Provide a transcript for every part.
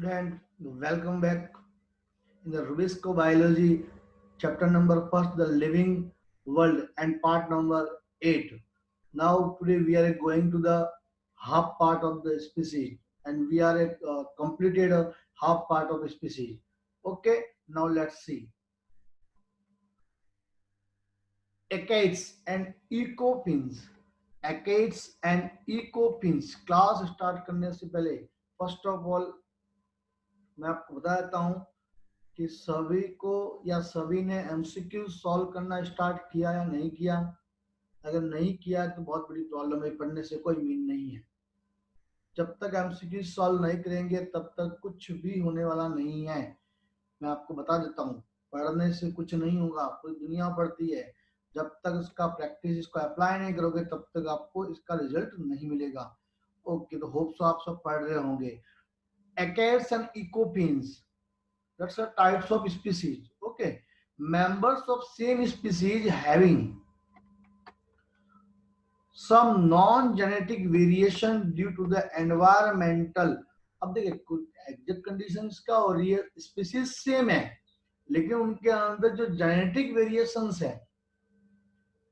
student, welcome back in the Rubisco Biology chapter number first, the living world, and part number 8. Now today we are going to the half part of the species, and we are completed a half part of the species. Okay, now let's see. Achates and ecopins. Achates and ecopins. Class start करने से पहले first of all मैं आपको बता देता हूँ कि सभी को या सभी ने एमसीक्यू सॉल्व करना स्टार्ट किया या नहीं किया। अगर नहीं किया तो बहुत बड़ी प्रॉब्लम है, पढ़ने से कोई मीन नहीं है। जब तक एमसीक्यू सॉल्व नहीं करेंगे तब तक कुछ भी होने वाला नहीं है। मैं आपको बता देता हूँ, पढ़ने से कुछ नहीं होगा। पूरी दुनिया पढ़ती है, जब तक उसका प्रैक्टिस इसको अप्लाई नहीं करोगे तब तक आपको इसका रिजल्ट नहीं मिलेगा। ओके, तो होप सो आप सब पढ़ रहे होंगे। Achates and ecopins, that's the types of species. Okay, members of same species having some non-genetic variation due to the environmental. अब देखिए एग्जैक्ट कंडीशंस का और ये स्पीसीज सेम है, लेकिन उनके अंदर जो जेनेटिक वेरिएशंस है,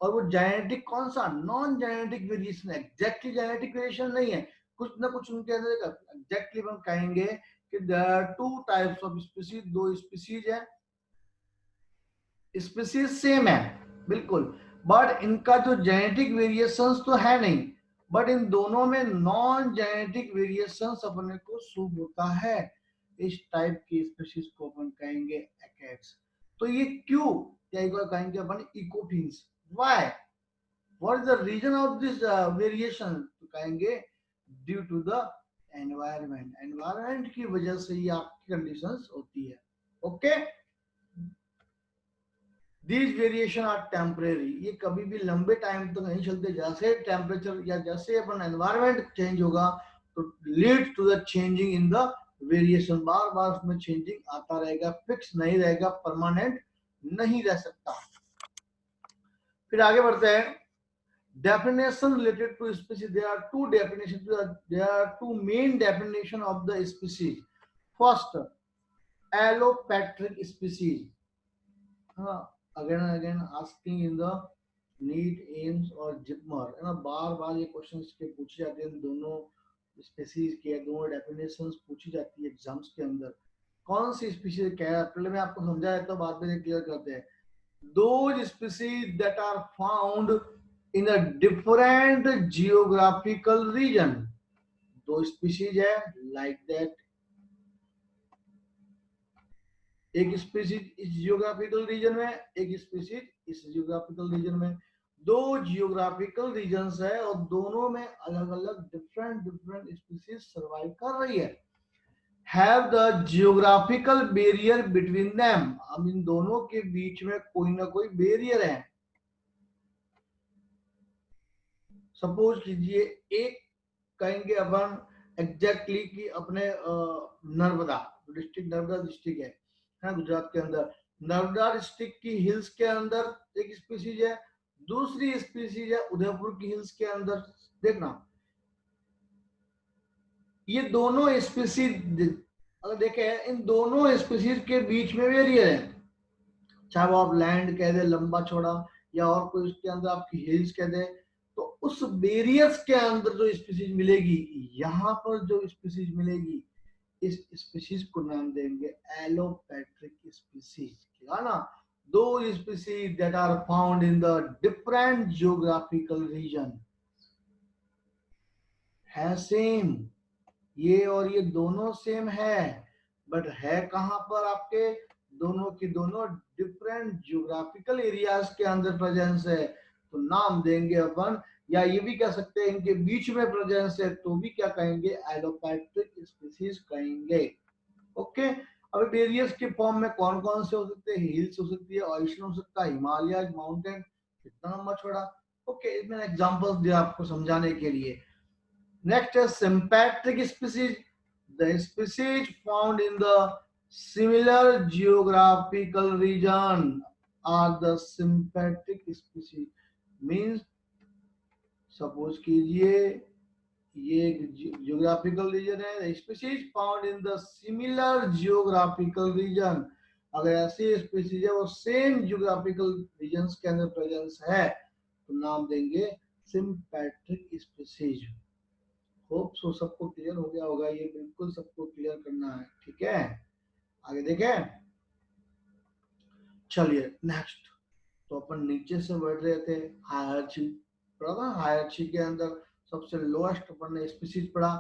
और वो जेनेटिक कौन सा, non genetic variation, exactly genetic variation नहीं है, कुछ ना कुछ उनके अंदर एग्जैक्टली हम कहेंगे कि there are two types of species, दो स्पीसीज है, स्पीसीज सेम है बिल्कुल, बट इनका जो जेनेटिक वेरिएशंस तो है नहीं, बट इन दोनों में नॉन जेनेटिक वेरिएशंस अपने को शुभ होता है। इस टाइप की स्पीसीज को अपन कहेंगे एकेट्स। तो ये क्यों, क्या कहेंगे अपन ecophenes, why, what is the reason of this variation, तो कहेंगे due to the environment, environment की वजह से ये आपकी कंडीशंस होती है। Okay, These variation are temporary, ये कभी भी लंबे टाइम तक नहीं चलते। जैसे टेम्परेचर या जैसे अपन एनवायरनमेंट चेंज होगा तो lead to the changing in the variation, बार बार उसमें चेंजिंग आता रहेगा, फिक्स नहीं रहेगा, परमानेंट नहीं रह सकता। फिर आगे बढ़ते हैं। Definition related to species, there are two definitions, there are two main definition of the species. First, allopatric species. Again and again asking in the NEET, AIIMS और जिपमर, है ना, बार बार ये क्वेश्चंस के पूछे जाते हैं। दोनों स्पीसीज के दोनों डेफिनेशंस पूछी जाती है एग्जाम्स के अंदर। कौन सी स्पीसीज क्या है, पहले मैं आपको समझा देता हूँ, बाद में क्लियर करते हैं। Those species that are found in a different geographical region, दो स्पीसीज है लाइक दैट, एक स्पीसीज इस जियोग्राफिकल रीजन में, एक स्पीसीज इस जियोग्राफिकल रीजन में। दो जियोग्राफिकल रीजन्स है और दोनों में अलग अलग डिफरेंट स्पीसीज सर्वाइव कर रही है। Have the geographical barrier between them, अब इन दोनों के बीच में कोई ना कोई बैरियर है। सपोज कीजिए, एक कहेंगे अपन एग्जैक्टली कि अपने नर्मदा डिस्ट्रिक्ट, नर्मदा डिस्ट्रिक्ट है गुजरात के अंदर, नर्मदा डिस्ट्रिक्ट की हिल्स के अंदर एक स्पीसीज है, दूसरी स्पीसीज है उदयपुर की हिल्स के अंदर। देखना, ये दोनों स्पीसीज अगर देखें, इन दोनों स्पीसीज के बीच में वेरियर है, चाहे वो आप लैंड कह दे लंबा चौड़ा, या और कोई उसके अंदर आपकी हिल्स कह दे, तो उस बेरियर्स के अंदर जो स्पीसीज मिलेगी, यहाँ पर जो स्पीसीज मिलेगी, इस स्पीसीज को नाम देंगे एलोपैट्रिक स्पीसीज, क्या ना, दो species that are found in the different geographical region है सेम, ये और ये दोनों सेम है, बट है कहां पर, आपके दोनों की दोनों डिफरेंट जियोग्राफिकल एरियाज के अंदर प्रेजेंस है, तो नाम देंगे अपन, या ये भी कह सकते हैं इनके बीच में प्रेजेंस है तो भी क्या कहेंगे, एलोपैट्रिक स्पीसीज कहेंगे। ओके, अब वेरियस के फॉर्म में कौन कौन से हो सकते हैं, हिल्स हो सकती है, ऑयशन हो सकता है, हिमालय, माउंटेन, कितना लंबा छोड़ा। ओके, मैंने एग्जांपल्स दिया आपको समझाने के लिए। नेक्स्ट है sympatric species, the species found in the similar geographical region are the sympatric species, means suppose कीजिए ये जियोग्राफिकल रीजन है। Species found in the similar geographical region, अगर ऐसी स्पीसीज है वो सेम जियोग्राफिकल रीजन्स के अंदर प्रेजेंस है तो नाम देंगे सिम्पैट्रिक स्पीसीज। होप सो सबको क्लियर हो गया होगा, ये बिल्कुल सबको क्लियर करना है, ठीक है। आगे देखें, चलिए नेक्स्ट। तो अपन नीचे से बढ़ रहे थे, हायरार्ची पढ़ा था। हायरार्ची के अंदर सबसे लोएस्ट अपन ने स्पीसीज पढ़ा,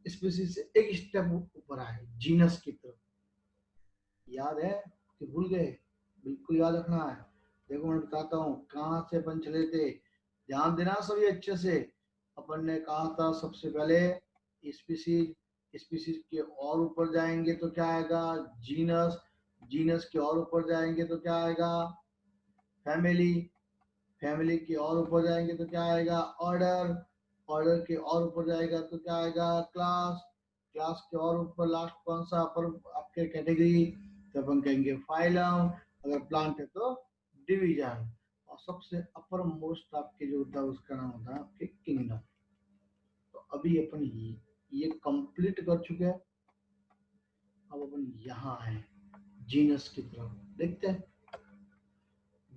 स्पीसीज से एक स्टेप ऊपर आए जीनस की तरफ। याद है कि भूल गए? बिल्कुल याद रखना है। देखो मैं बताता हूँ कहाँ से अपन चले थे, ध्यान देना सभी अच्छे से। अपन ने कहा था सबसे पहले स्पीसीज, स्पीसीज के और ऊपर जाएंगे तो क्या आएगा? जीनस, जीनस के और ऊपर जाएंगे तो क्या आएगा? फैमिली, फैमिली के और ऊपर जाएंगे तो क्या आएगा? ऑर्डर, ऑर्डर के और ऊपर जाएगा तो क्या आएगा? क्लास, क्लास के और ऊपर लास्ट कौन सा अपर आपके कैटेगरी? तो अपन कहेंगे फाइलम, अगर प्लांट है तो डिवीजन, और सबसे अपर मोस्ट आपके जो होता है उसका नाम होता है आपके किंगडम। तो अभी अपन ये कंप्लीट कर चुके हैं। अब अपन यहाँ आए जीनस की तरफ, देखते हैं।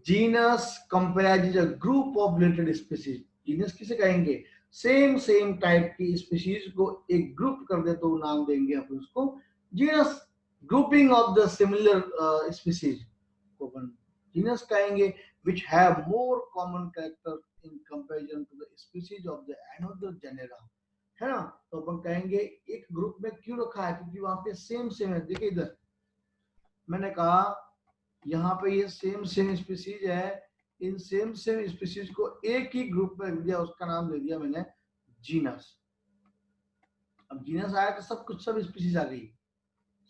Genus comprises a group of related species. Genus किसे कहेंगे? सेम टाइप की स्पीसीज को एक ग्रुप कर दे तो नाम देंगे अपन उसको genus. Grouping of the similar species को अपन जीनस कहेंगे, which have more common characters in comparison to the species of the another genera, है ना। तो अपन कहेंगे एक ग्रुप में क्यों रखा है? क्योंकि वहां पे सेम है। देखिए इधर मैंने कहा यहाँ पे ये सेम स्पीसीज है, इन सेम स्पीसीज को एक ही ग्रुप में रख दिया, उसका नाम दे दिया मैंने जीनस। अब जीनस आया तो सब कुछ सब स्पीसीज आ गई,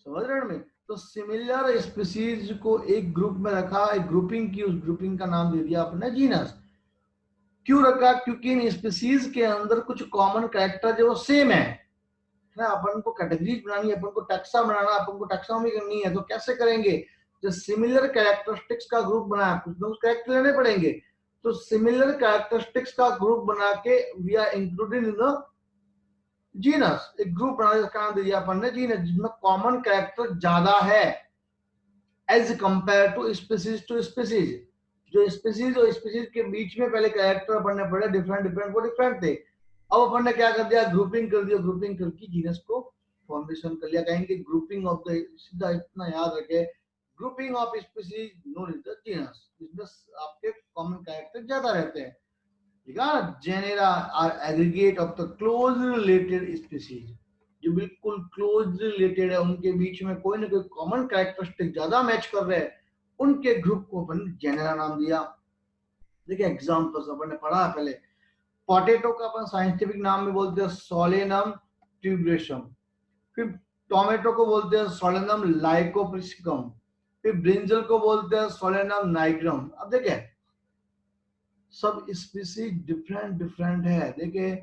समझ रहे हैं? तो सिमिलर स्पीसीज को एक ग्रुप में रखा, एक ग्रुपिंग की, उस ग्रुपिंग का नाम दे दिया आपने जीनस। क्यों रखा? क्योंकि इन स्पीसीज के अंदर कुछ कॉमन कैरेक्टर जो सेम है ना। अपन को कैटेगरीज बनानी है, अपन को टैक्सा बनाना, अपन को टैक्सोनॉमी करनी है, तो कैसे करेंगे? जो सिमिलर कैरेक्टरिस्टिक्स का ग्रुप बनाया, कुछ ना कुछ कैरेक्टर लेने पड़ेंगे, तो सिमिलर कैरेक्टरिस्टिक्स का ग्रुप बना के we are included in the genus. एक ग्रुप बना जिसका नाम दे दिया अपन ने जीनस, जिसमें कॉमन कैरेक्टर ज्यादा है एज कंपेयर टू स्पीसीज। जो स्पीसीज और स्पीसीज के बीच में पहले कैरेक्टर अपन ने पढ़े डिफरेंट वो डिफरेंट थे। अब अपन ने क्या कर दिया? ग्रुपिंग कर दिया, ग्रुपिंग करके जीनस को फॉर्मेशन कर लिया। कहेंगे ग्रुपिंग ऑफ द, सीधा इतना याद रखे, grouping of species known is the genus, जिसमें आपके कॉमन कैरेक्टर ज्यादा रहते हैं। ठीक है। Genera are aggregate of the close related species, जो बिल्कुल क्लोज रिलेटेड है, उनके बीच में कोई ना कोई कॉमन कैरेक्टरिस्टिक ज्यादा मैच कर रहे हैं, उनके ग्रुप को अपन जेनेरा नाम दिया। देखिए एग्जांपल्स अपन ने पढ़ा है पहले। पोटैटो का अपन साइंटिफिक नाम में बोलते हैं सोलेनम ट्यूबरेशम, फिर टोमेटो को बोलते हैं सोलेनम लाइकोप्रिसिकम, फिर ब्रिंजल को बोलते हैं सोलेनम नाइग्रम। अब देखिए सब स्पीसीज डिफरेंट है। देखिए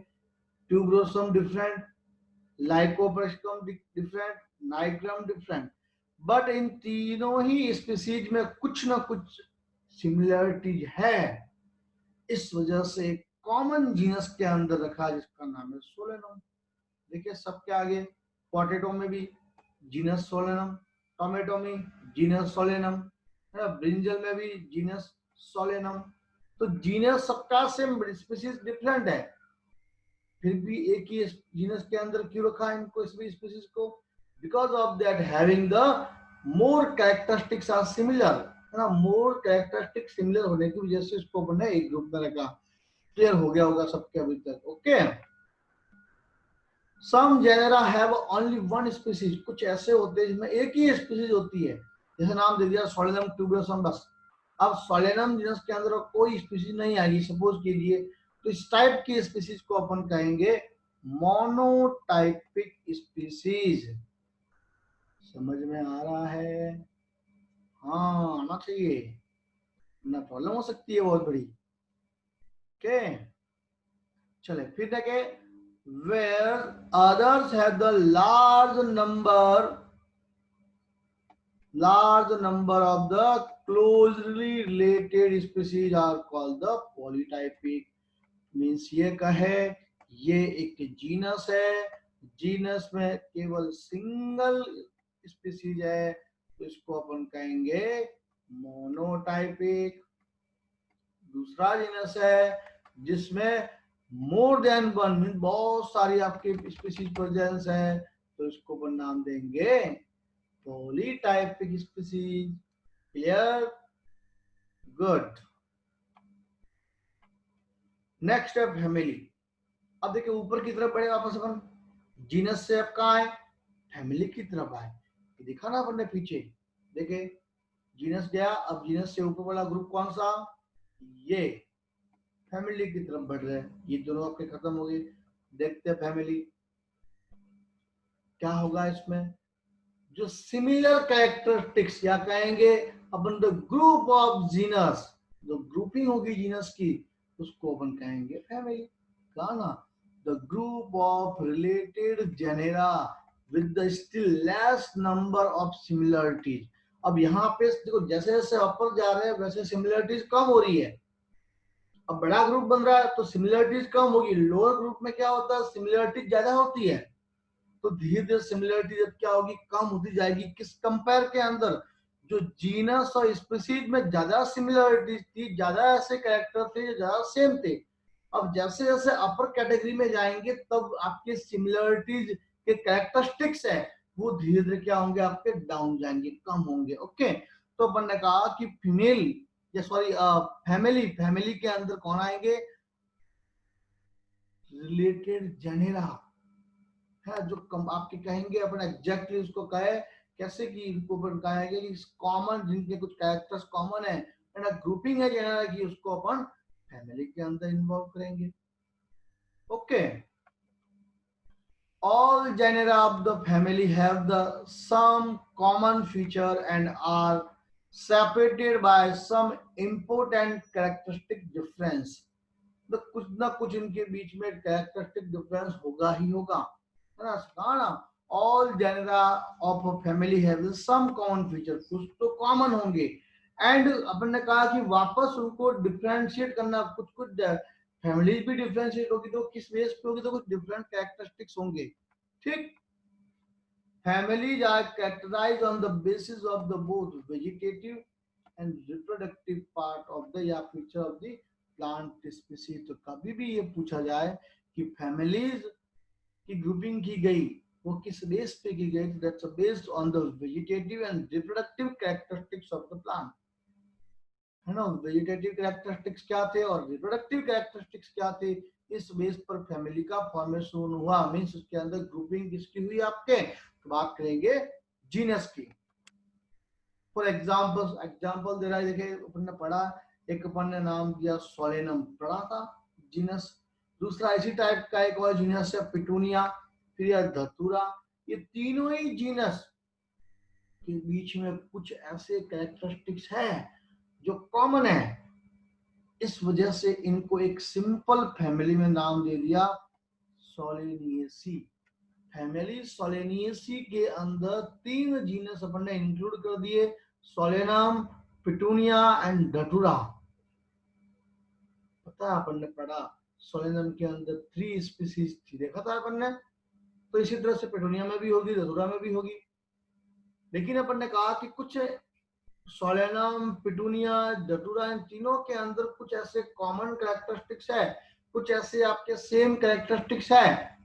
tuberosum different, lycopersicum different, nigrum different, but इन तीनों ही स्पीसीज में कुछ ना कुछ सिमिलरिटीज है। इस वजह से कॉमन जीनस के अंदर रखा जिसका नाम है सोलेनम। देखिए सबके आगे पोटैटो में भी जीनस सोलेनम, टोमेटो में जीनस सोलेनम, ब्रिंजल में भी जीनस सोलेनम। तो जीनस सबका सेम, स्पीसीज डिफरेंट है, फिर भी एक ही जीनस के अंदर क्यों रखा है इनको, स्पीसीज को? Because of that having the more characteristics are similar, है ना। मोर कैरेक्टरिस्टिक सिमिलर होने की वजह से इसको हमने एक ग्रुप में रखा। क्लियर हो गया होगा सबके अभी तक? Okay. Some genera have only one species, कुछ ऐसे होते हैं जिसमें एक ही स्पीसीज होती है, जैसे नाम दे दिया सोलेनम ट्यूबरोसम बस। अब सोलेनम जीनस के अंदर कोई स्पीसीज नहीं आएगी सपोज कीजिए, तो इस टाइप की स्पीसीज को अपन कहेंगे मोनोटाइपिक स्पीसीज। समझ में आ रहा है? हाँ आना चाहिए, ना प्रॉब्लम हो सकती है बहुत बड़ी। ओके चले फिर देखे, where others have the large number of the closely related species are called the polytypic। Means ये कहे ये एक जीनस है, जीनस में केवल सिंगल स्पीसीज है, तो इसको अपन कहेंगे मोनोटाइपिक। दूसरा जीनस है जिसमें मोर देन वन, बहुत सारी आपकी स्पीसीज प्रेजेंस है, तो इसको अपन नाम देंगे polytypic species. Clear? Good. Next है फैमिली। अब देखिए ऊपर की तरफ बढ़े वापस अपन, जीनस से अब कहाँ है, फैमिली की तरफ आए। दिखा ना अपन ने पीछे, देखे जीनस गया, अब जीनस से ऊपर वाला ग्रुप कौन सा, ये फैमिली की तरफ बढ़ रहे हैं। ये दोनों आपके खत्म हो गए। देखते हैं फैमिली क्या होगा इसमें। जो सिमिलर कैरेक्टरिस्टिक्स या कहेंगे upon the group of genus, जो ग्रुपिंग होगी जीनस की उसको अपन कहेंगे फैमिली। कहा ना, the group of related genera with the still less number of similarities. अब यहाँ पे देखो जैसे जैसे अपर जा रहे हैं वैसे सिमिलरिटीज कम हो रही है। अब बड़ा ग्रुप बन रहा है तो सिमिलरिटीज कम होगी, लोअर ग्रुप में क्या होता है सिमिलरिटीज ज्यादा होती है। तो धीरे धीरे सिमिलरिटी जब क्या होगी, कम होती जाएगी। किस कंपेयर के अंदर, जो जीनस और स्पीसीज में ज्यादा सिमिलरिटीज थी, ज्यादा ऐसे कैरेक्टर थे जो ज्यादा सेम थे। अब जैसे जैसे अपर कैटेगरी में जाएंगे तब आपके सिमिलरिटीज के कैरेक्टरिस्टिक्स है वो धीरे धीरे क्या होंगे, आपके डाउन जाएंगे, कम होंगे। ओके, तो अपन ने कहा कि फीमेल या सॉरी फैमिली, फैमिली के अंदर कौन आएंगे, रिलेटेड जेनेरा है, जो कम आपके कहेंगे अपन एग्जैक्टली उसको कहे कैसे कि इनको अपन कहेंगे कि कॉमन, जिनके कुछ कैरेक्टर्स कॉमन है ना, ग्रुपिंग है जेनेरा की, उसको अपन फैमिली के अंदर इन्वॉल्व करेंगे। Okay, all genera of the family have the some common feature and are separated by some important characteristic difference। तो कुछ ना कुछ इनके बीच में कैरेक्टरिस्टिक डिफरेंस होगा ही होगा, है ना। कहा ना, all genera of a family have some common feature, कुछ तो कॉमन होंगे। एंड अपन ने कहा कि वापस उनको डिफरेंशिएट करना, कुछ कुछ फैमिलीज भी डिफरेंशिएट होगी तो किस बेस पे होगी, तो कुछ डिफरेंट कैरेक्टरिस्टिक्स होंगे। ठीक, families are characterized on the basis of the both vegetative and reproductive part of the या feature of the plant species। तो कभी भी ये पूछा जाए कि फैमिलीज की ग्रुपिंग की गई वो किस बेस पे की गई, that's based on the vegetative and reproductive characteristics of the plant, है ना। वेजिटेटिव कैरेक्टरिस्टिक्स क्या थे और रिप्रोडक्टिव कैरेक्टरिस्टिक्स क्या थे, इस बेस पर फैमिली का फॉर्मेशन हुआ। मींस उसके अंदर ग्रुपिंग किसकी हुई आपके, तो बात करेंगे जीनस की। फॉर एग्जांपल दे रहा है, देखिए अपन ने पढ़ा, एक अपन ने नाम दिया सोलेनम, पढ़ा था जीनस। दूसरा इसी टाइप का एक और जीनस है पिटूनिया, फिर यह धतूरा। ये तीनों ही जीनस के बीच में कुछ ऐसे कैरेक्टरिस्टिक्स है जो कॉमन है, इस वजह से इनको एक सिंपल फैमिली में नाम दे दिया सोलेनिएसी। फैमिली सोलेनिएसी के अंदर तीन जीनस अपन ने इंक्लूड कर दिए, सोलेनम, पिटूनिया एंड धतूरा। पता है अपन ने पढ़ा सोलेनम के अंदर 3 स्पीसीज थी, देखा था अपन ने। तो इसी तरह से पिटूनिया में भी होगी, धतूरा में भी होगी। लेकिन अपन ने कहा कि कुछ सोलेनम, पिटूनिया, धतूरा, इन तीनों के अंदर कुछ ऐसे कॉमन कैरेक्टरिस्टिक्स है, कुछ ऐसे आपके सेम कैरेक्टरिस्टिक्स है,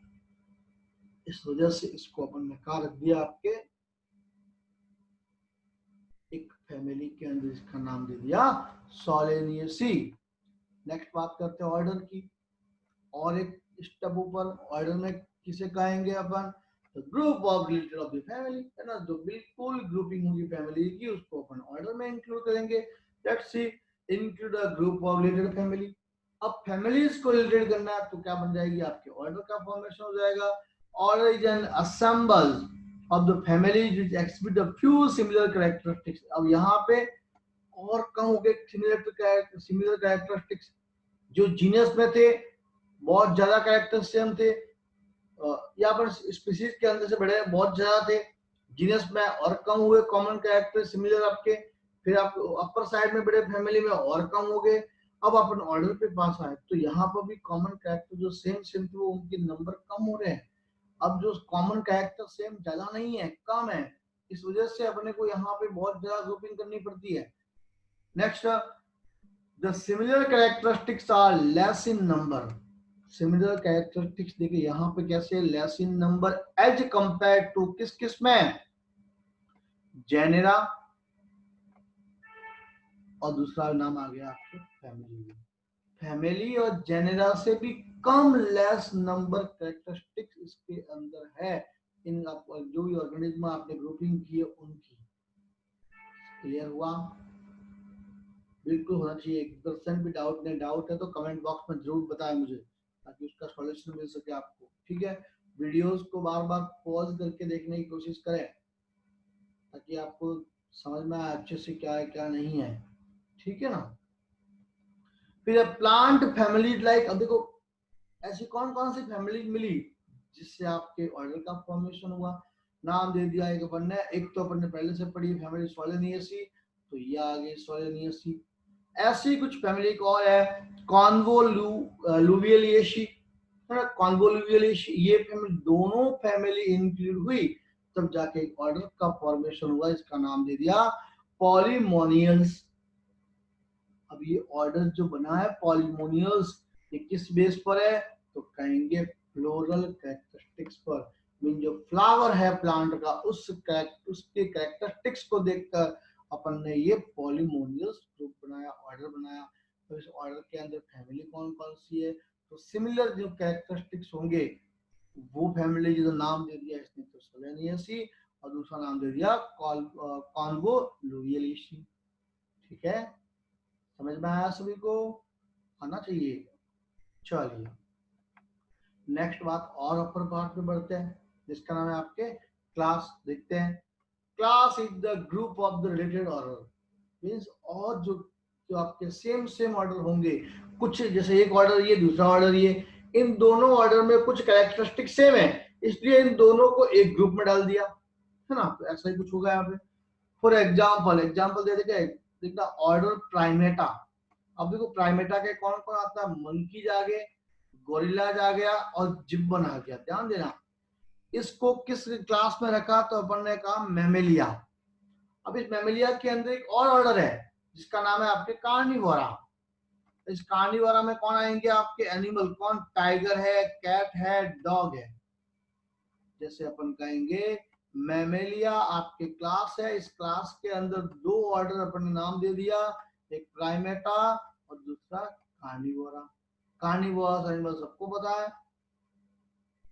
इस वजह से इसको अपन ने कहा रख दिया आपके एक फैमिली के अंदर, इसका नाम दे दिया सोलेनिएसी। नेक्स्ट बात करते हैं ऑर्डर की, और एक स्टेप ऊपर। ऑर्डर में किसे कहेंगे अपन, तो group of related of the family, है ना। जो बिल्कुल ग्रुपिंग होगी फैमिली की उसको अपन ऑर्डर में इंक्लूड करेंगे। Let's see, include a group of related family. अब फैमिलीज को रिलेटेड करना है तो क्या बन जाएगी, आपके ऑर्डर का फॉर्मेशन हो जाएगा। Order is an assemble of the families which exhibit a few similar characteristics। अब यहाँ पे और कम हो गए सिमिलर कैरेक्टरिस्टिक्स। जो जीनस में थे बहुत ज्यादा कैरेक्टर सेम थे, यहाँ पर स्पीसीज के अंदर से बड़े बहुत ज्यादा थे, जीनस में और कम हुए कॉमन कैरेक्टर सिमिलर आपके। फिर आप अपर साइड में बड़े फैमिली में और कम हो गए, अब अपन ऑर्डर पे पास आए तो यहाँ पर भी कॉमन कैरेक्टर जो सेम सेम थे वो उनके नंबर कम हो रहे हैं। अब जो कॉमन कैरेक्टर सेम ज्यादा नहीं है, कम है, इस वजह से अपने को यहाँ पे बहुत ज्यादा ग्रुपिंग करनी पड़ती है। Next, the similar characteristics are less in number. Similar characteristics देखिए यहाँ पे कैसे less in number as compare to किस किस में, जेनेरा और दूसरा नाम आ गया आपके फैमिली। फैमिली और जेनेरा से भी कम लेस नंबर कैरेक्टरिस्टिक्स इसके अंदर है इन जो भी ऑर्गेनिज्म आपने ग्रुपिंग की है उनकी। क्लियर हुआ? बिल्कुल होना चाहिए। 1% भी डाउट नहीं, डाउट है तो कमेंट बॉक्स में जरूर बताएं मुझे ताकि उसका सॉल्यूशन मिल सके आपको। ठीक है, वीडियोस को बार बार पॉज करके देखने की कोशिश करें ताकि आपको समझ में आए अच्छे से क्या है क्या नहीं है। ठीक है ना? फिर प्लांट फैमिली लाइक, अब देखो ऐसी कौन कौन सी फैमिली मिली जिससे आपके ऑर्डर का फॉर्मेशन हुआ। नाम दे दिया एक अपन ने, एक तो अपन ने पहले से पढ़ी फैमिली सोलेनियसी, तो ये आ गई सोलेनियसी। ऐसी कुछ फैमिली को और है कॉन्वोलुवियलिएसी, है ना, कॉन्वोलुवियलिएसी, ये फैमिली दोनों फैमिली इंक्लूड हुई तब जाके एक ऑर्डर का फॉर्मेशन हुआ, इसका नाम दे दिया पॉलीमोनियल्स। अब ये ऑर्डर जो बना है पॉलीमोनियल्स, ये किस बेस पर है तो कहेंगे फ्लोरल कैरेक्टरिस्टिक्स पर। मीन जो फ्लावर है प्लांट का उसके कैरेक्टरिस्टिक्स को देखकर अपन ने ये पॉलीमोनियल्स ग्रुप बनाया, ऑर्डर बनाया। तो इस ऑर्डर के अंदर फैमिली कौन कौन सी है, तो सिमिलर जो कैरेक्टरिस्टिक्स होंगे वो फैमिली जो नाम दे दिया इसने तो सोलेनियसी, और दूसरा नाम दे दिया कॉन्वोलुवियलिसी। ठीक है, समझ में आया सभी को? आना चाहिए। चलिए नेक्स्ट बात और अपर पार्ट पे बढ़ते हैं जिसका नाम है आपके क्लास। देखते हैं, class is the group of the related order. Means और जो जो आपके सेम सेम ऑर्डर होंगे, कुछ जैसे एक ऑर्डर ये दूसरा ऑर्डर ये, इन दोनों ऑर्डर में कुछ कैरेक्टरिस्टिक सेम है इसलिए इन दोनों को एक ग्रुप में डाल दिया, है ना? तो ऐसा ही कुछ होगा यहाँ पे। फॉर एग्जाम्पल, एग्जाम्पल दे देगा, देखना ऑर्डर प्राइमेटा। अब देखो प्राइमेटा के कौन कौन आता है, मंकी आ गए, गोरिल्लाज आ गया और जिब्बन आ गया। ध्यान देना, इसको किस क्लास में रखा तो अपन ने कहा मैमेलिया। अब इस मैमेलिया के अंदर एक और ऑर्डर है जिसका नाम है आपके कार्निवोरा। इस कार्निवोरा में कौन आएंगे आपके एनिमल, कौन, टाइगर है, कैट है, डॉग है। जैसे अपन कहेंगे मैमेलिया आपके क्लास है, इस क्लास के अंदर दो ऑर्डर अपन ने नाम दे दिया, एक प्राइमेटा और दूसरा कार्निवोरा। कार्निवोरस एनिमल सबको पता है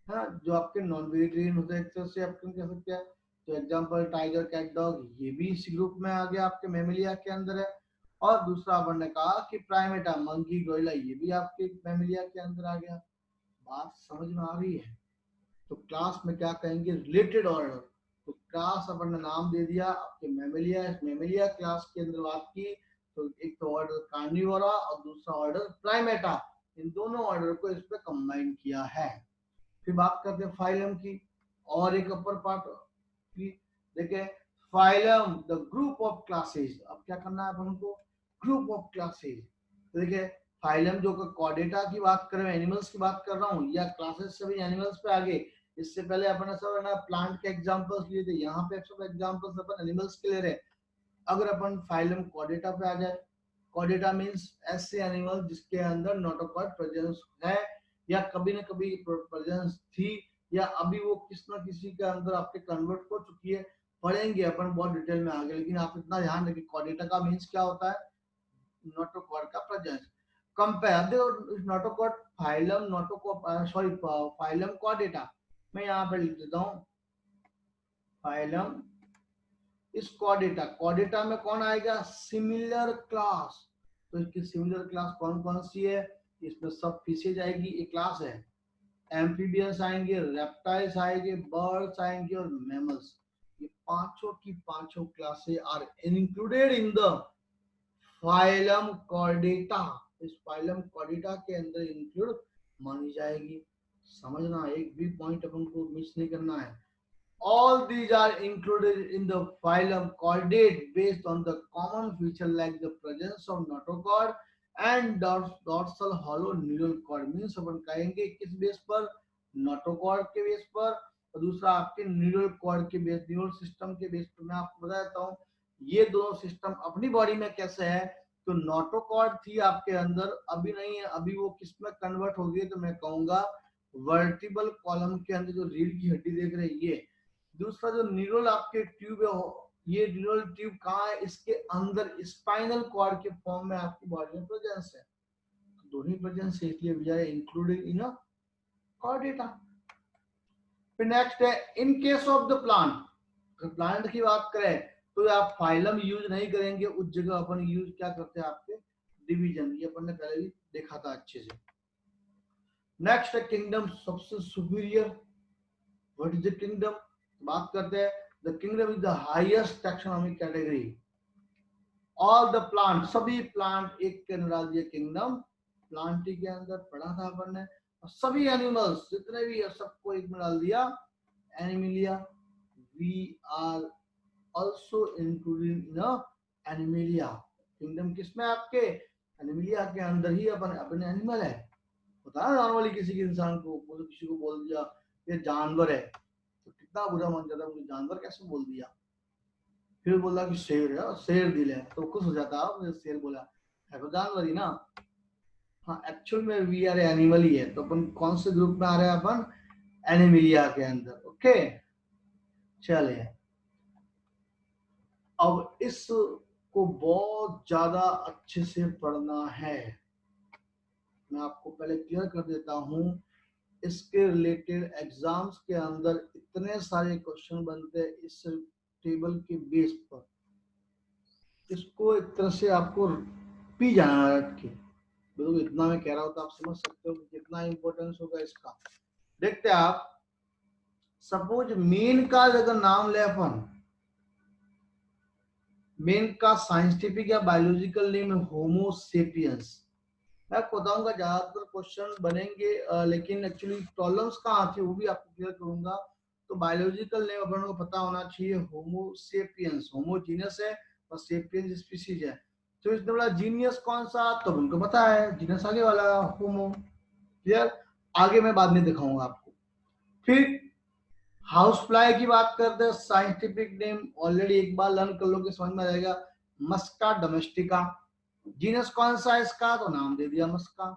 ना, जो आपके नॉन वेजिटेरियन होते हैं एक तरह से अपन कह सकते हैं। तो एग्जांपल टाइगर, कैट, डॉग, ये भी इसी ग्रुप में आ गया, आपके मैमेलिया के अंदर है। और दूसरा अपन ने कहा कि प्राइमेटा, मंकी, गोरिल्ला, ये भी आपके मैमेलिया के अंदर आ गया। बात समझ में आ रही है? तो क्लास में क्या कहेंगे, रिलेटेड ऑर्डर। तो क्लास अपन ने नाम दे दिया आपके मैमेलिया, मैमेलिया क्लास के अंदर बात की तो एक तो ऑर्डर कार्निवोरा और दूसरा ऑर्डर प्राइमेटा, इन दोनों ऑर्डर को इस पे कंबाइन किया है। फिर बात करते हैं फाइलम की और एक अपर पार्ट की। देखिए phylum the group of classes. अब क्या करना है अपन को, ग्रुप ऑफ क्लासेस। तो देखिए फाइलम जो कॉर्डेटा की बात कर रहे हैं, एनिमल्स की बात कर रहा हूँ, या क्लासेस सभी एनिमल्स पे आगे। इससे पहले अपन सब ना प्लांट के एग्जांपल्स लिए थे, यहाँ पे सब एग्जांपल्स अपन एनिमल्स के ले रहे हैं। अगर अपन फाइलम कॉर्डेटा पे आ जाए, कॉर्डेटा मींस ऐसे एनिमल जिसके अंदर नोटोकॉर्ड प्रेजेंस है या कभी ना कभी प्रेजेंस थी, या अभी वो किस ना किसी के अंदर आपके कन्वर्ट हो चुकी है। पढ़ेंगे अपन बहुत डिटेल में आगे, लेकिन आप इतना ध्यान रखिए कॉर्डेटा का मींस क्या होता है, नोटोकॉर्ड का प्रेजेंस। कंपेयर देखो notochord phylum notochord sorry phylum Chordata, मैं यहाँ पे लिख देता हूँ फाइलम इस कॉर्डेटा। कॉर्डेटा में कौन आएगा, सिमिलर क्लास। तो इसकी सिमिलर क्लास कौन कौन सी है, इसमें सब फिशेज आएगी, एक क्लास है। एम्फीबियंस आएंगे, रेप्टाइल्स आएंगे, बर्ड्स आएंगे और मैमल्स। ये पांचों की पांचों classes are included in the phylum Chordata. इस फाइलम कॉर्डेटा के अंदर इंक्लूड मानी जाएगी। समझना, एक भी पॉइंट अपन को मिस नहीं करना है। All these are included in the phylum Chordate based on the common feature like the presence of notochord and dorsal hollow neural cord means अपन कहेंगे किस बेस पर, नोटोकॉर्ड के बेस पर, और दूसरा आपके न्यूरल कॉर्ड के बेस, न्यूरल सिस्टम के बेस पर। मैं आपको बता देता हूँ ये दोनों सिस्टम अपनी बॉडी में कैसे है। तो नोटोकॉर्ड थी आपके अंदर, अभी नहीं है, अभी वो किस में कन्वर्ट हो गई, तो मैं कहूंगा वर्टिबल कॉलम के अंदर, जो रीढ़ की हड्डी देख रहे हैं ये। दूसरा जो न्यूरल आपके ट्यूब है, ये न्यूरल ट्यूब कहाँ है, इसके अंदर स्पाइनल कॉर्ड के फॉर्म में आपकी बॉडी में प्रेजेंस है। तो दोनों प्रेजेंस है, इसलिए we are included in a Chordata. फिर नेक्स्ट है in case of the plant, अगर प्लांट की बात करें तो आप फाइलम यूज नहीं करेंगे, उस जगह अपन यूज क्या करते हैं आपके डिवीजन, ये अपन ने पहले भी देखा था अच्छे से। नेक्स्ट है किंगडम, सबसे superior. What is the kingdom, बात करते हैं the kingdom is the highest taxonomic category. All the plant, सभी प्लांट एक के अंदर डाल दिया किंगडम, प्लांटी के अंदर पढ़ा था अपन ने। और सभी एनिमल्स जितने भी है सबको एक में डाल दिया Animalia. We are also included in Animalia. Kingdom किसमें आपके, एनिमिलिया के अंदर ही अपन अपने एनिमल है। पता है नॉर्मली किसी के इंसान को किसी को बोल दिया ये जानवर है तो कितना बुरा मान जाता है, मुझे जानवर कैसे बोल दिया। फिर बोला कि शेर है, शेर दिल है, तो खुश हो जाता है, मुझे शेर बोला है तो जानवर ही ना। हाँ एक्चुअल में वी आर एनिमल ही है, तो अपन कौन से ग्रुप में आ रहे हैं, अपन एनिमिलिया के अंदर। ओके चलिए, अब इस को बहुत ज्यादा अच्छे से पढ़ना है। मैं आपको पहले क्लियर कर देता हूं, इसके रिलेटेड एग्जाम्स के अंदर इतने सारे क्वेश्चन बनते हैं इस टेबल के बेस पर। इसको एक तरह से आपको पी जाना है रट के, बिल्कुल इतना मैं कह रहा हूँ तो आप समझ सकते हो कि कितना इंपॉर्टेंस होगा इसका। देखते हैं आप, सपोज मेन का अगर नाम ले अपन, मेन का साइंटिफिक या बायोलॉजिकल नेम है होमो सेपियंस। मैं आपको बताऊंगा ज्यादातर क्वेश्चन बनेंगे लेकिन एक्चुअली प्रॉब्लम्स कहाँ आती है वो भी आपको क्लियर करूंगा। तो बायोलॉजिकल नेम अपन को पता होना चाहिए होमो सेपियंस, होमो जीनस है और सेपियंस स्पीसीज है। तो इसमें बड़ा जीनियस कौन सा, तो उनको पता है, जीनस आगे वाला होमो। क्लियर, आगे मैं बाद में दिखाऊंगा आपको। फिर हाउस फ्लाई की बात करते हैं, साइंटिफिक नेम ऑलरेडी एक बार लर्न कर लोगे समझ में आ जाएगा, मस्का डोमेस्टिका। जीनस कौन सा है इसका, तो नाम दे दिया मस्का।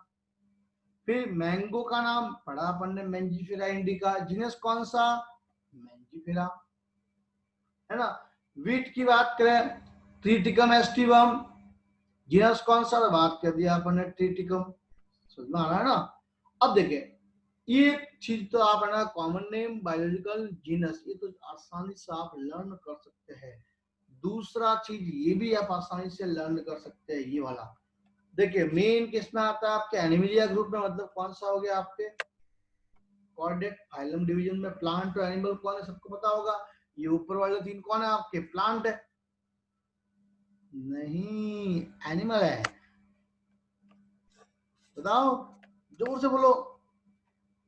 फिर मैंगो का नाम पढ़ा अपन ने मैंजीफेरा इंडिका, जीनस कौन सा, मैंजीफेरा, है ना। वीट की बात करें ट्रिटिकम एस्टिवम, जीनस कौन सा, बात कर दिया अपन ने ट्रिटिकम, समझ में आ रहा है ना। अब देखिए ये चीज तो आप है ना कॉमन नेम बायोलॉजिकल जीनस, ये तो आसानी से आप लर्न कर सकते हैं। दूसरा चीज ये भी आप आसानी से लर्न कर सकते हैं, ये वाला देखिए मेन किस में आता है आपके एनिमिलिया ग्रुप में, मतलब कौन सा हो गया आपके कॉर्डेट फाइलम डिवीजन में। प्लांट और एनिमल कौन है सबको पता होगा, ये ऊपर वाले तीन कौन है आपके, प्लांट है नहीं एनिमल है, बताओ जोर से बोलो।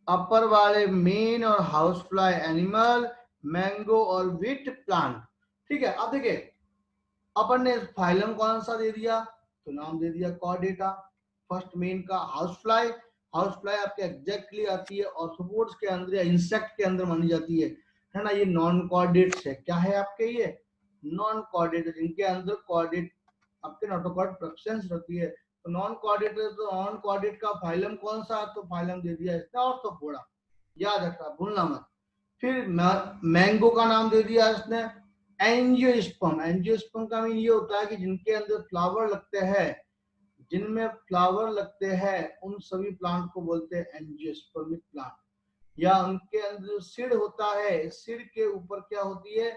अपर वाले मेन और हाउस फ्लाई एनिमल, मैंगो और विट प्लांट। ठीक है, अब देखिए अपन ने फाइलम कौन सा दे दिया, तो नाम दे दिया कॉर्डेटा। फर्स्ट मेन का हाउस फ्लाई, हाउस फ्लाई आपके एग्जैक्टली आती है ऑर्थ्रोपोड्स के अंदर या इंसेक्ट के अंदर मानी जाती है ना। ये नॉन कॉर्डेट्स है, क्या है आपके ये नॉन कॉर्डेट, जिनके अंदर कॉर्डेट आपके नोटोकॉर्ड प्रेजेंस रहती है। तो नॉन कॉर्डेट, तो नॉन कॉर्डेट का फाइलम कौन सा, तो फाइलम दे दिया इसका ऑर्थ्रोपोडा, याद रखना भूलना मत। फिर मैंगो का नाम दे दिया इसने एंजियोस्पर्म। एंजियोस्पर्म का मीन ये होता है कि जिनके अंदर फ्लावर लगते हैं, जिनमें फ्लावर लगते हैं उन सभी प्लांट को बोलते हैं एंजियोस्पर्मिक प्लांट। या उनके अंदर जो सीड होता है, सीड के ऊपर क्या होती है,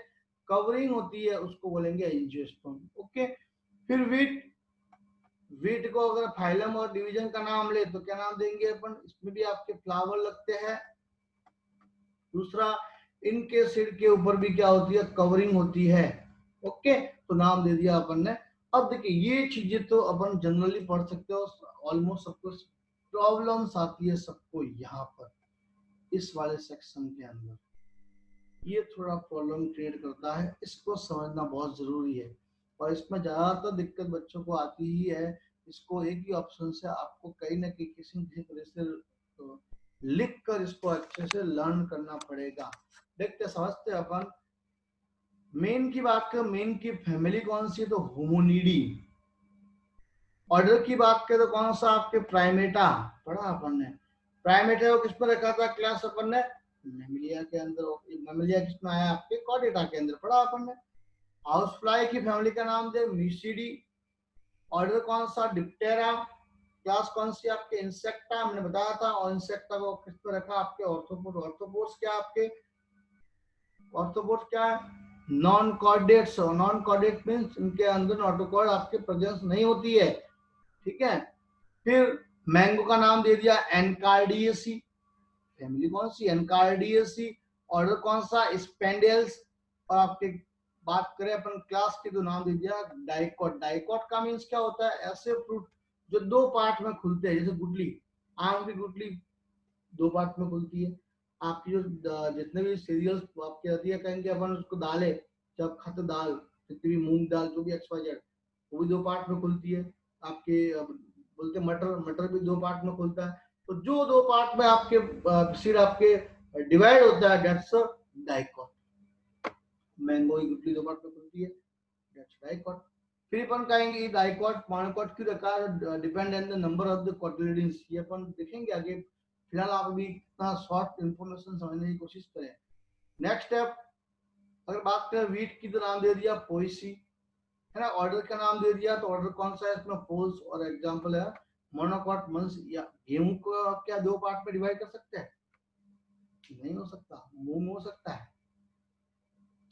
कवरिंग होती है, उसको बोलेंगे एंजियोस्पर्म। ओके, फिर वीट, वीट को अगर फाइलम और डिवीजन का नाम ले तो क्या नाम देंगे अपन, इसमें भी आपके फ्लावर लगते हैं। दूसरा इनके सिर के ऊपर भी क्या होती है, कवरिंग होती है। ओके, तो नाम दे दिया अपन ने। अब देखिए ये चीजें तो अपन जनरली पढ़ सकते हो, ऑलमोस्ट सब कुछ। प्रॉब्लम्स आती है सबको यहाँ पर इस वाले सेक्शन के अंदर, ये थोड़ा प्रॉब्लम क्रिएट करता है, इसको समझना बहुत जरूरी है। और इसमें ज्यादातर दिक्कत बच्चों को आती ही है इसको एक ही ऑप्शन से आपको कहीं ना कहीं किसी न किसी तरह से लिख कर इसको अच्छे से लर्न करना पड़ेगा। देखते समझते अपन। मेन की बात करें, मेन की फैमिली कौन सी है, तो होमोनिडी। ऑर्डर की बात करें तो कौन सा आपके प्राइमेटा, पढ़ा अपन ने। प्राइमेटा को किस पर रखा था क्लास अपन ने, मेमिलिया के अंदर। मेमिलिया किसमें आया, आपके कॉर्डेटा के अंदर, पढ़ा अपन ने। हाउस फ्लाई की फैमिली का नाम दे म्यूसिडी। ऑर्डर कौन सा, डिप्टेरा। क्लास कौन सी आपके, इंसेक्टा, हमने बताया था। और इंसेक्टा को किस पर रखा, आपके ऑर्थोपोड। ऑर्थोपोड्स क्या आपके, ऑर्थोपोड क्या है, non chordates. Non chordate means इनके अंदर नोटोकॉर्ड आपके प्रेजेंस नहीं होती है, ठीक है। फिर मैंगो का नाम दे दिया एनकार्डियसी। फैमिली कौन सी, एनकार्डियसी। ऑर्डर कौन सा, स्पेंडियल्स। और आपके बात करें अपन क्लास की तो नाम दे दिया डाइकॉट। डाइकॉट का मीन्स क्या होता है, ऐसे फ्रूट जो दो पार्ट में खुलते हैं, जैसे गुटली। आम की गुटली दो पार्ट में खुलती है। आपकी जो जितने भी सीरियल्स आपके आती है, कहेंगे अपन उसको दालें, जब खाते दाल, जितनी भी मूंग दाल जो भी XYZ, वो भी दो पार्ट में खुलती है। आपके बोलते मटर, मटर भी दो पार्ट में खुलता है। तो जो दो पार्ट में आपके सिर आपके डिवाइड होता है, दैट्स डाइकॉट। मैंगो की गुटली दो पार्ट में खुलती है, दैट्स डाइकॉट। फिर अपन कहेंगे डाइकॉट मोनोकॉट क्यों रखा है, depend on the number of the cotyledons. ये अपन देखेंगे आगे। फिलहाल आप अभी इतना शॉर्ट इंफॉर्मेशन समझने की कोशिश करें। नेक्स्ट स्टेप, अगर बात करें वीट की तो नाम दे दिया पोइसी, है ना। ऑर्डर का नाम दे दिया, तो ऑर्डर कौन सा है इसमें, पोल्स। और एग्जांपल है मोनोकॉट मंस। या गेहूं को क्या दो पार्ट में डिवाइड कर सकते हैं, नहीं हो सकता। मूंग हो सकता है,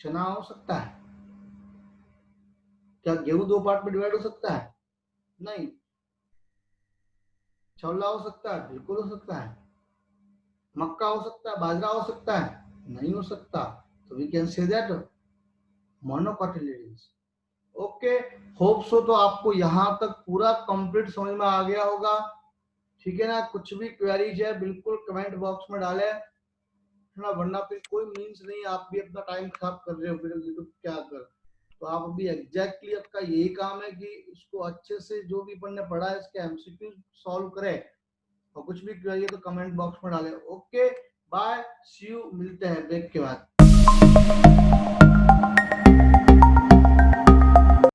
चना हो सकता है, क्या गेहूं दो पार्ट में डिवाइड हो सकता है, नहीं। छोला हो सकता है, बिल्कुल हो सकता है। मक्का हो सकता है, बाजरा हो सकता है, नहीं हो सकता। तो we can say that monocotyledons. Okay, hope so तो आपको यहाँ तक पूरा कंप्लीट समझ में आ गया होगा, ठीक है ना। कुछ भी क्वेरीज है बिल्कुल कमेंट बॉक्स में डालें, है ना, वरना फिर कोई मीन्स नहीं, आप भी अपना टाइम खराब कर रहे हो फिर तो क्या कर। तो आप अभी एग्जैक्टली आपका यही काम है कि इसको अच्छे से जो भी अपन ने पढ़ा है इसके MCQ सॉल्व करें। और कुछ भी क्वेरी है तो कमेंट बॉक्स में डालें। ओके बाय, सी यू, मिलते हैं ब्रेक के बाद।